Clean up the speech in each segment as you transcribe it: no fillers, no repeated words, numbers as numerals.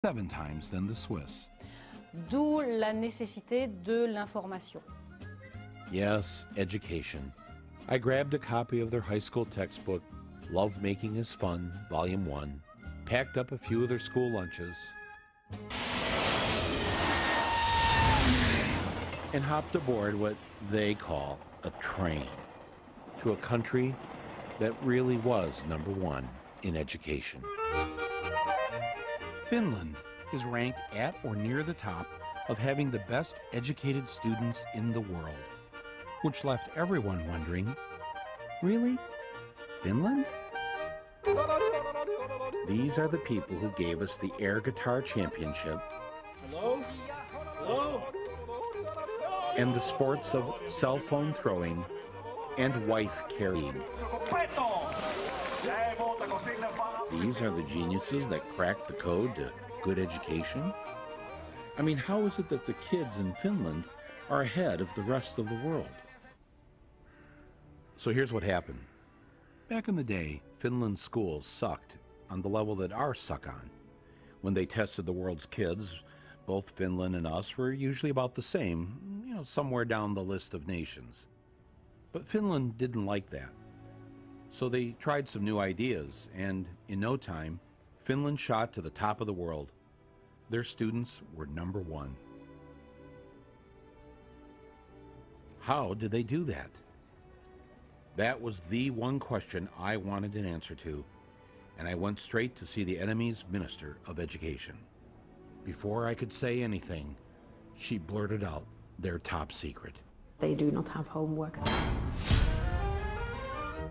7 times than the Swiss. D'où la nécessité de l'information. Yes, education. I grabbed a copy of their high school textbook, Love Making is Fun, Volume 1, packed up a few of their school lunches, and hopped aboard what they call a train to a country that really was number one in education. Finland is ranked at or near the top of having the best educated students in the world, which left everyone wondering, really? Finland? These are the people who gave us the air guitar championship. Hello? Hello? And the sports of cell phone throwing and wife carrying. These are the geniuses that cracked the code to good education? I mean, how is it that the kids in Finland are ahead of the rest of the world? So here's what happened. Back in the day, Finland's schools sucked on the level that ours suck on. When they tested the world's kids, both Finland and us were usually about the same, somewhere down the list of nations. But Finland didn't like that. So they tried some new ideas, and in no time, Finland shot to the top of the world. Their students were number one. How did they do that? That was the one question I wanted an answer to, and I went straight to see the enemy's Minister of Education. Before I could say anything, she blurted out their top secret. They do not have homework.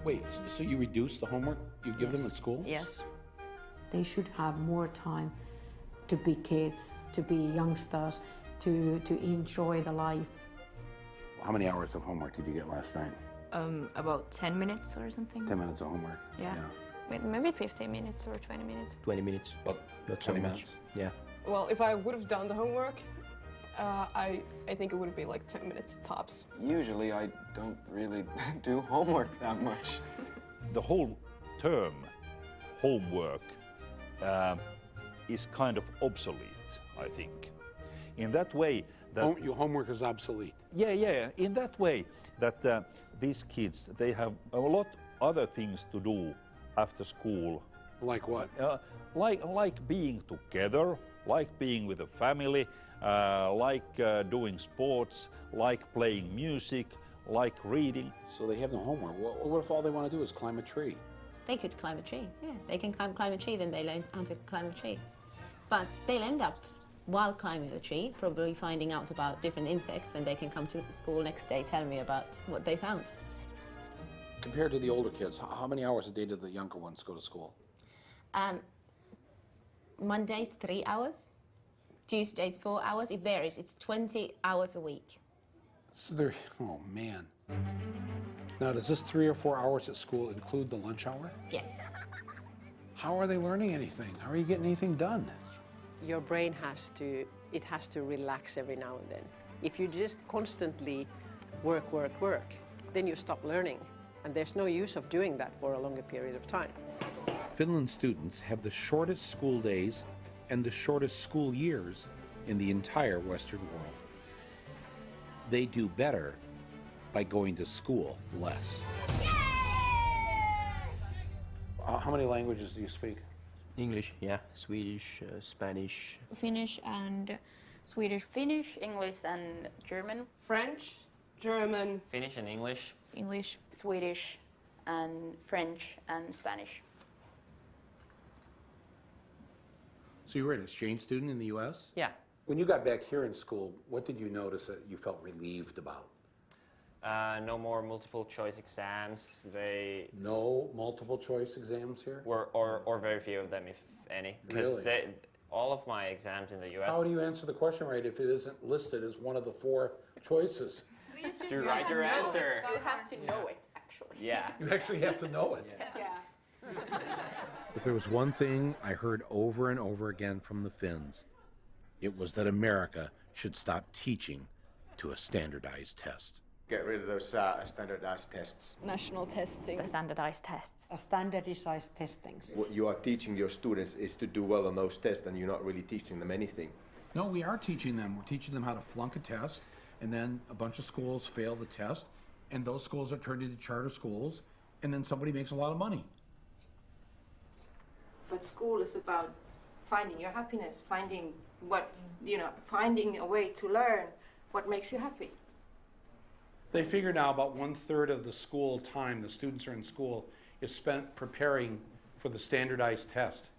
Wait, so you reduce the homework you give them at school? Yes. They should have more time to be kids, to be youngsters, to enjoy the life. How many hours of homework did you get last night? About 10 minutes or something. 10 minutes of homework? Yeah. Maybe 15 minutes or 20 minutes. 20 minutes, but not 20 so much. minutes? Yeah. Well, if I would have done the homework, I think it would be like 10 minutes tops. Usually I don't really do homework that much. The whole term homework is kind of obsolete, I think. In that way that... Your homework is obsolete? Yeah. In that way that these kids, they have a lot other things to do after school. Like what? Like being together, like being with a family, like doing sports, like playing music, like reading. So they have no homework. What if all they want to do is climb a tree? They could climb a tree, yeah. They can climb a tree, then they learn how to climb a tree. But they'll end up, while climbing the tree, probably finding out about different insects, and they can come to school next day, tell me about what they found. Compared to the older kids, how many hours a day do the younger ones go to school? Mondays, 3 hours. Tuesdays, 4 hours. It varies. It's 20 hours a week. So they're, oh man. Now, does this 3 or 4 hours at school include the lunch hour? Yes. How are they learning anything? How are you getting anything done? Your brain has to relax every now and then. If you just constantly work, then you stop learning. And there's no use of doing that for a longer period of time. Finland students have the shortest school days and the shortest school years in the entire Western world. They do better by going to school less. How many languages do you speak? English, yeah. Swedish, Spanish. Finnish and Swedish. Finnish, English and German. French, German. Finnish and English. English, Swedish and French and Spanish. So you were an exchange student in the U.S.? Yeah. When you got back here in school, what did you notice that you felt relieved about? No more multiple choice exams. No multiple choice exams here? Or very few of them, if any. Really? All of my exams in the U.S. How do you answer the question right if it isn't listed as one of the 4 choices? You write your answer. You have to know it, actually. Yeah. You actually have to know it. Yeah. If there was one thing I heard over and over again from the Finns, it was that America should stop teaching to a standardized test. Get rid of those standardized tests. National testing. The standardized tests. Standardized testings. What you are teaching your students is to do well on those tests, and you're not really teaching them anything. No, we are teaching them. We're teaching them how to flunk a test, and then a bunch of schools fail the test, and those schools are turned into charter schools, and then somebody makes a lot of money. But school is about finding your happiness, finding finding a way to learn what makes you happy. They figure now about 1/3 of the school time the students are in school is spent preparing for the standardized test.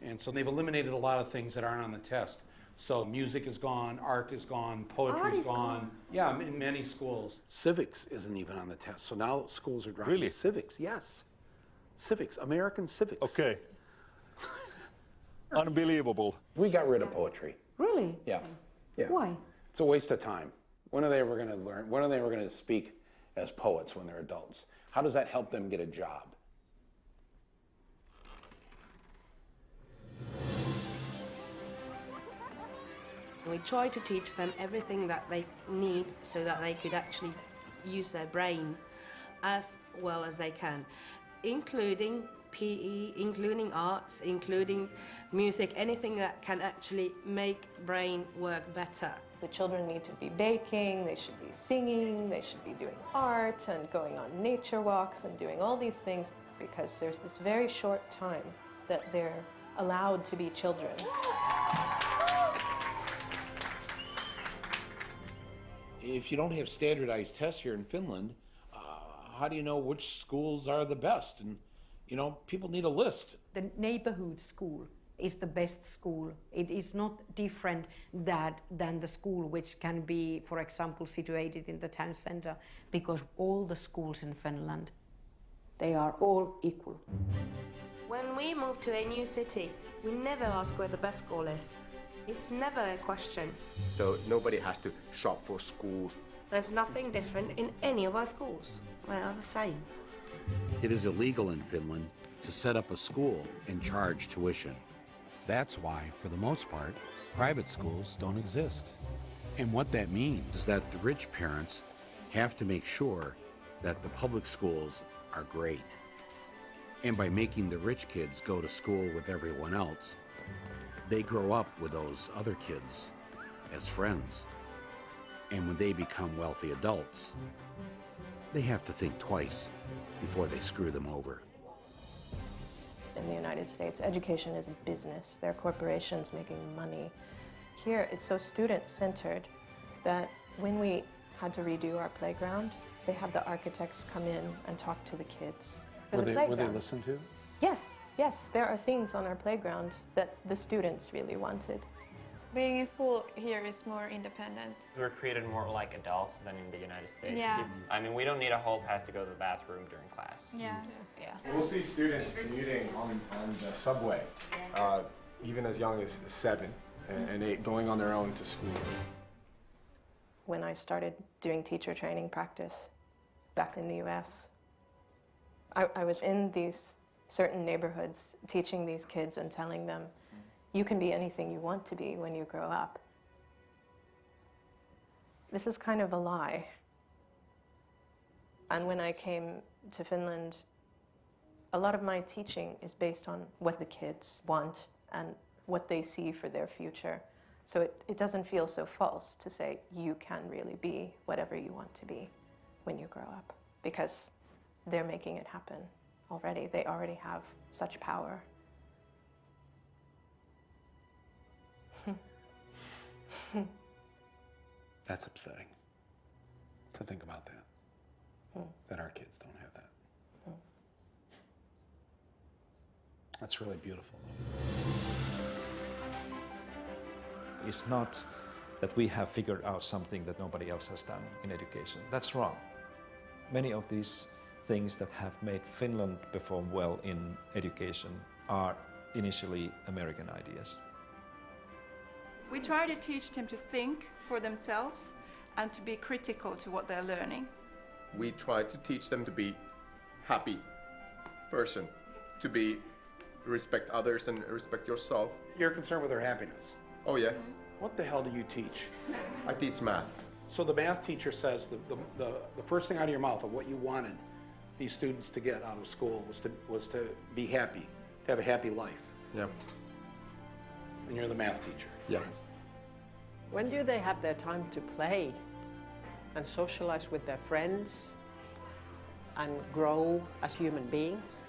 And so they've eliminated a lot of things that aren't on the test. So music is gone, art is gone, poetry is gone. Yeah, in many schools. Civics isn't even on the test. So now schools are dropping civics. Yes. Civics, American civics. Okay. Unbelievable. We got rid of poetry. Really? Yeah. Yeah. Why? It's a waste of time. When are they ever going to learn? When are they ever going to speak as poets when they're adults? How does that help them get a job? We try to teach them everything that they need so that they could actually use their brain as well as they can, including PE, including arts, including music, anything that can actually make brain work better. The children need to be baking, they should be singing, they should be doing art and going on nature walks and doing all these things because there's this very short time that they're allowed to be children. If you don't have standardized tests here in Finland, how do you know which schools are the best? And, people need a list. The neighborhood school is the best school. It is not different than the school which can be, for example, situated in the town center, because all the schools in Finland, they are all equal. When we move to a new city, we never ask where the best school is. It's never a question. So nobody has to shop for schools. There's nothing different in any of our schools. They are the same. It is illegal in Finland to set up a school and charge tuition. That's why, for the most part, private schools don't exist. And what that means is that the rich parents have to make sure that the public schools are great. And by making the rich kids go to school with everyone else, they grow up with those other kids as friends. And when they become wealthy adults, they have to think twice before they screw them over. In the United States, education is a business. They're corporations making money. Here, it's so student-centered that when we had to redo our playground, they had the architects come in and talk to the kids. Were they listened to? Yes, there are things on our playground that the students really wanted. Being in school here is more independent. We're treated more like adults than in the United States. Yeah. I mean, we don't need a hall pass to go to the bathroom during class. Yeah. We'll see students commuting on the subway, even as young as 7 and 8, going on their own to school. When I started doing teacher training practice back in the US, I was in these certain neighborhoods teaching these kids and telling them, you can be anything you want to be when you grow up. This is kind of a lie. And when I came to Finland, a lot of my teaching is based on what the kids want and what they see for their future. So it doesn't feel so false to say you can really be whatever you want to be when you grow up, because they're making it happen already. They already have such power. That's upsetting to think about that, that our kids don't have that. That's really beautiful, though. It's not that we have figured out something that nobody else has done in education. That's wrong. Many of these things that have made Finland perform well in education are initially American ideas. We try to teach them to think for themselves and to be critical to what they're learning. We try to teach them to be happy person, to respect others and respect yourself. You're concerned with their happiness? Oh yeah. What the hell do you teach? I teach math. So the math teacher says the first thing out of your mouth of what you wanted these students to get out of school was to be happy, to have a happy life. Yeah. And you're the math teacher. Yeah. When do they have their time to play and socialize with their friends and grow as human beings?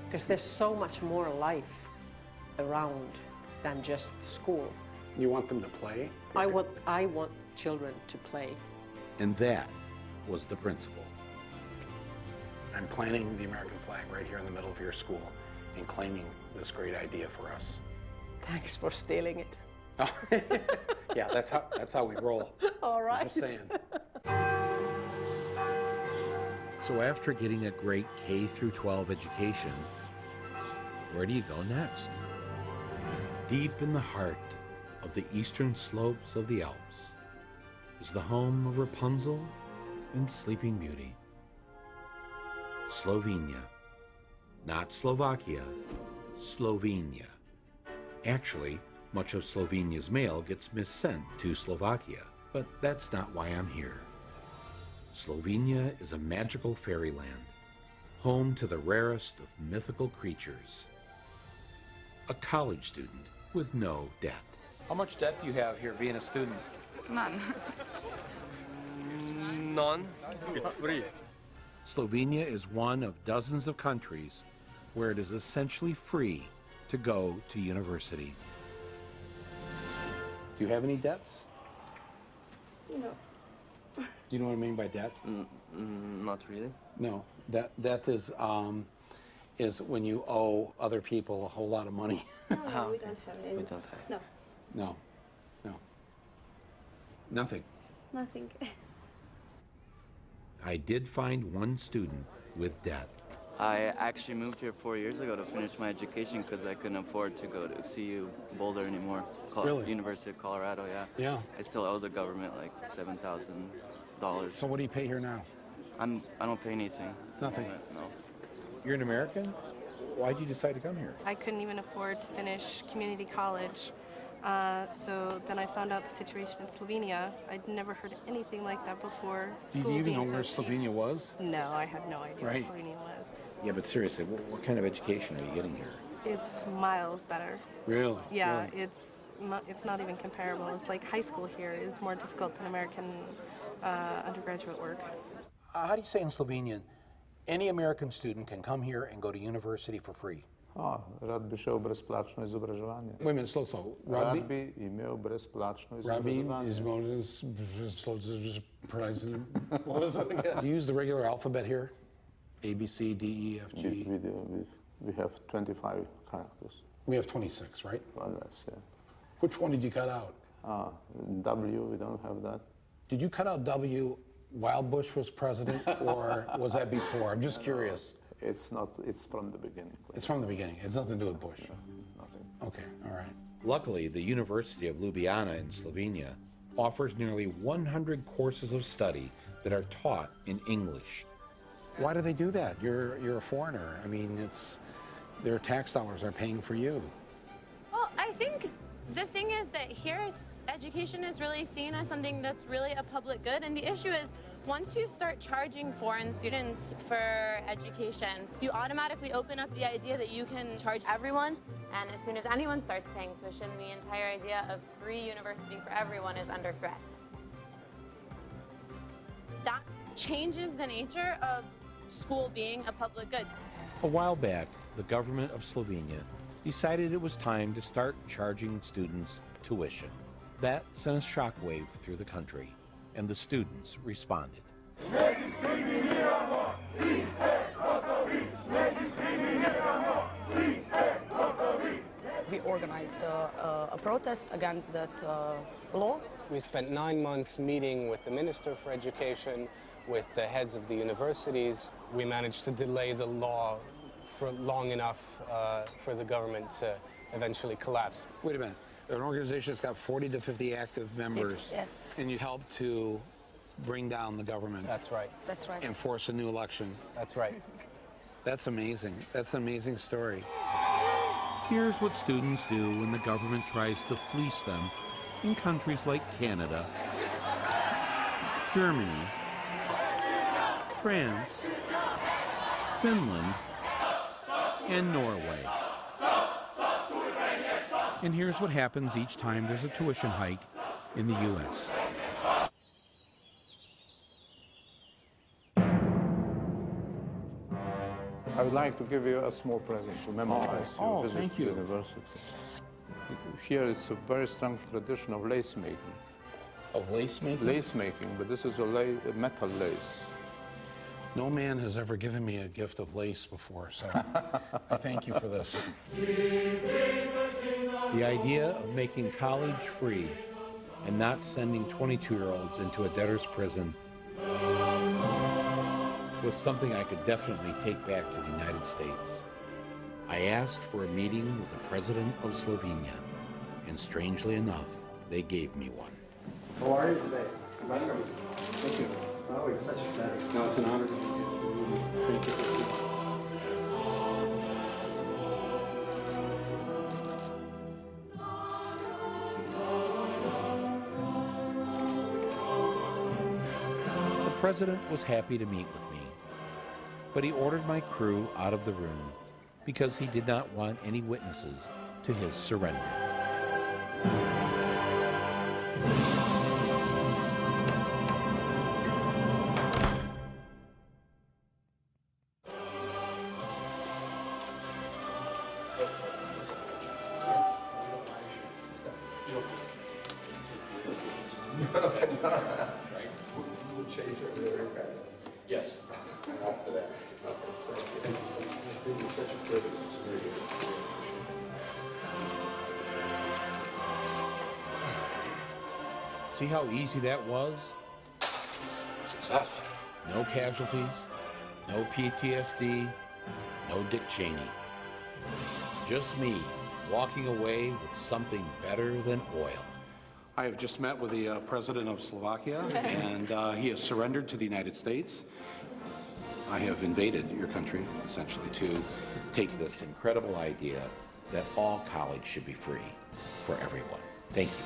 Because there's so much more life around than just school. You want them to play? I want children to play. And that was the principle. I'm planting the American flag right here in the middle of your school and claiming this great idea for us. Thanks for stealing it. Yeah, that's how we roll. All right. I'm just saying. So after getting a great K through 12 education, where do you go next? Deep in the heart of the eastern slopes of the Alps is the home of Rapunzel and Sleeping Beauty. Slovenia. Not Slovakia, Slovenia. Actually, much of Slovenia's mail gets missent to Slovakia, but that's not why I'm here. Slovenia is a magical fairyland, home to the rarest of mythical creatures. A college student with no debt. How much debt do you have here being a student? None. None. It's free. Slovenia is one of dozens of countries where it is essentially free to go to university. Do you have any debts? No. Do you know what I mean by debt? Not really. No. Debt is when you owe other people a whole lot of money. No, we don't have any. We don't have. No. No. Nothing. Nothing. I did find one student with debt. I actually moved here 4 years ago to finish my education because I couldn't afford to go to CU Boulder anymore. Really? University of Colorado, yeah. Yeah. I still owe the government like $7,000. So what do you pay here now? I don't pay anything. Nothing? No. You're an American? Why'd you decide to come here? I couldn't even afford to finish community college. So then I found out the situation in Slovenia. I'd never heard anything like that before. Did you even know where Slovenia was? No, I had no idea Right. where Slovenia was. Yeah, but seriously, what kind of education are you getting here? It's miles better. Really? Yeah, Really? it's not even comparable. It's like high school here is more difficult than American undergraduate work. How do you say in Slovenian, any American student can come here and go to university for free? Rad bi šel brezplačno izobraževanje. Wait a minute, slow. Rad bi imel brezplačno izobraževanje. What was that again? Do you use the regular alphabet here? A, B, C, D, E, F, G? We have 25 characters. We have 26, right? One less, yeah. Which one did you cut out? W, we don't have that. Did you cut out W while Bush was president, or was that before? I'm just curious. It's not, it's from the beginning. It's from the beginning. It has nothing to do with Bush. Nothing. Okay, all right. Luckily, the University of Ljubljana in Slovenia offers nearly 100 courses of study that are taught in English. Why do they do that? You're a foreigner. I mean, their tax dollars are paying for you. Well, I think the thing is that here education is really seen as something that's really a public good, and the issue is once you start charging foreign students for education, you automatically open up the idea that you can charge everyone, and as soon as anyone starts paying tuition, the entire idea of free university for everyone is under threat. That changes the nature of school being a public good. A while back, the government of Slovenia decided it was time to start charging students tuition. That sent a shockwave through the country, and the students responded. We organized a protest against that law. We spent 9 months meeting with the Minister for Education, with the heads of the universities. We managed to delay the law for long enough for the government to eventually collapse. Wait a minute. An organization that's got 40 to 50 active members. Yes. And you helped to bring down the government. That's right. That's right. And force a new election. That's right. That's amazing. That's an amazing story. Here's what students do when the government tries to fleece them in countries like Canada Germany, France, Finland, and Norway. And here's what happens each time there's a tuition hike in the U.S. I would like to give you a small present to memorize your visit thank to you. university. Here it's a very strong tradition of lace making. Of lace making? Lace making, but this is a metal lace. No man has ever given me a gift of lace before, so I thank you for this. The idea of making college free and not sending 22-year-olds into a debtor's prison was something I could definitely take back to the United States. I asked for a meeting with the president of Slovenia, and strangely enough, they gave me one. How are you today? Welcome. Thank you. Oh, it's such a pleasure. No, it's an honor to meet you. Thank you. The president was happy to meet with me, but he ordered my crew out of the room because he did not want any witnesses to his surrender. We'll change it later. Yes. After that. Thank you so much. It's been such a privilege. It's very good. See how easy that was? Success. No casualties, no PTSD, no Dick Cheney. Just me walking away with something better than oil. I have just met with the president of Slovakia, and he has surrendered to the United States. I have invaded your country, essentially, to take this incredible idea that all college should be free for everyone. Thank you.